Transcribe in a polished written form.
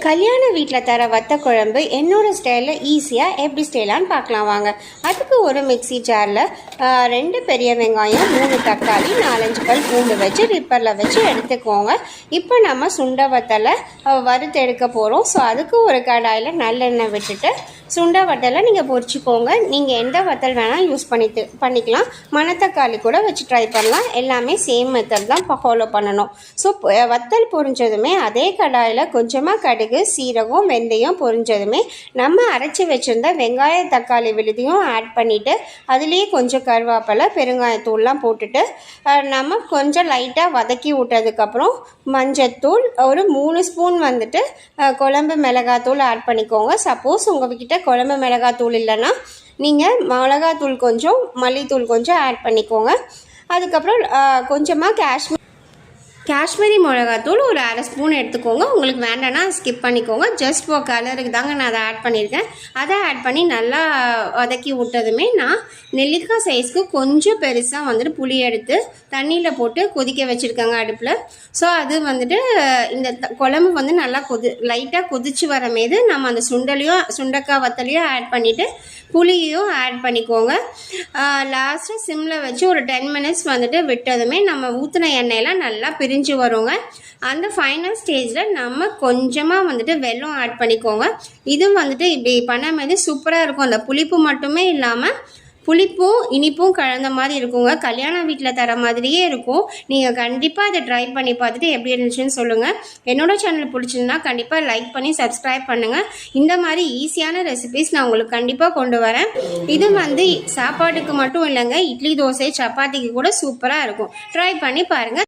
கல்யாண வீட்டில் தர வத்த குழம்பு என்னோட ஸ்டைலில் ஈஸியாக எப்படி செய்யலான்னு பார்க்கலாம் வாங்க. அதுக்கு ஒரு மிக்சி ஜாரில் 2 பெரிய வெங்காயம், 3 தக்காளி, 4-5 பல் பூண்டு வச்சு ரிப்பரில் வச்சு எடுத்துக்கோங்க. இப்போ நம்ம சுண்டை வத்தலை வறுத்து எடுக்க போகிறோம். ஸோ அதுக்கு ஒரு கடாயில் நல்லெண்ணெய் விட்டுட்டு சுண்டை வத்தலை நீங்கள் பொரிச்சிக்கோங்க. நீங்கள் எந்த வத்தல் வேணால் யூஸ் பண்ணிக்கலாம். மணத்தக்காளி கூட வச்சு ட்ரை பண்ணலாம். எல்லாமே சேம் மெத்தட் தான் ஃபாலோ பண்ணணும். ஸோ வத்தல் பொரிஞ்சதுமே அதே கடாயில் கொஞ்சமாக கடுகு, சீரகம், வெந்தயம் பொரிஞ்சதுமே நம்ம அரைச்சி வச்சுருந்த வெங்காய தக்காளி விழுதியும் ஆட் பண்ணிவிட்டு அதுலேயே கொஞ்சம் கருவேப்பிலை, பெருங்காயத்தூள்லாம் போட்டுட்டு நம்ம கொஞ்சம் லைட்டாக வதக்கி விட்டதுக்கப்புறம் மஞ்சத்தூள் ஒரு 3 ஸ்பூன் வந்துட்டு குழம்பு மிளகாத்தூள் ஆட் பண்ணிக்கோங்க. சப்போஸ் உங்கள்கிட்ட குழம்பு மிளகாத்தூள் இல்லைன்னா நீங்கள் மிளகாத்தூள் கொஞ்சம், மல்லித்தூள் கொஞ்சம் ஆட் பண்ணிக்கோங்க. அதுக்கப்புறம் கொஞ்சமாக காஷ்மீரி மிளகாத்தூள் ஒரு 1/2 ஸ்பூன் எடுத்துக்கோங்க. உங்களுக்கு வேண்டான்னா ஸ்கிப் பண்ணிக்கோங்க. ஜஸ்ட் ஃபார் கலருக்கு தாங்க நான் அதை ஆட் பண்ணியிருக்கேன். அதை ஆட் பண்ணி நல்லா வதக்கி விட்டதுமே நான் நெல்லிக்காய் சைஸ்க்கு கொஞ்சம் பெருசாக வந்துட்டு புளி எடுத்து தண்ணியில் போட்டு கொதிக்க வச்சுருக்கேங்க அடுப்பில். ஸோ அது வந்துட்டு இந்த குழம்பு வந்து நல்லா லைட்டாக கொதிச்சு வரமேது நம்ம அந்த சுண்டைக்காய் வத்தலையும் ஆட் பண்ணிவிட்டு புளியையும் ஆட் பண்ணிக்கோங்க. லாஸ்ட்டாக சிம்மில் வச்சு ஒரு 10 மினிட்ஸ் வந்துட்டு விட்டதுமே நம்ம ஊற்றின எண்ணெயெல்லாம் நல்லா பிரிஞ்சு வருங்க. அந்த ஃபைனல் ஸ்டேஜில் நம்ம கொஞ்சமாக வந்துட்டு வெல்லம் ஆட் பண்ணிக்கோங்க. இதுவும் வந்துட்டு இப்படி பண்ணும்போது சூப்பராக இருக்கும். அந்த புளிப்பு மட்டுமே இல்லாமல் புளிப்பும் இனிப்பும் கலந்த மாதிரி இருக்குங்க. கல்யாண வீட்டில் தர மாதிரியே இருக்கும். நீங்கள் கண்டிப்பாக அதை ட்ரை பண்ணி பார்த்துட்டு எப்படி இருந்துச்சுன்னு சொல்லுங்கள். என்னோடய சேனல் பிடிச்சிருந்தா கண்டிப்பாக லைக் பண்ணி சப்ஸ்கிரைப் பண்ணுங்கள். இந்த மாதிரி ஈஸியான ரெசிபிஸ் நான் உங்களுக்கு கண்டிப்பாக கொண்டு வரேன். இது வந்து சாப்பாட்டுக்கு மட்டும் இல்லைங்க, இட்லி, தோசை, சப்பாத்திக்கு கூட சூப்பராக இருக்கும். ட்ரை பண்ணி பாருங்கள்.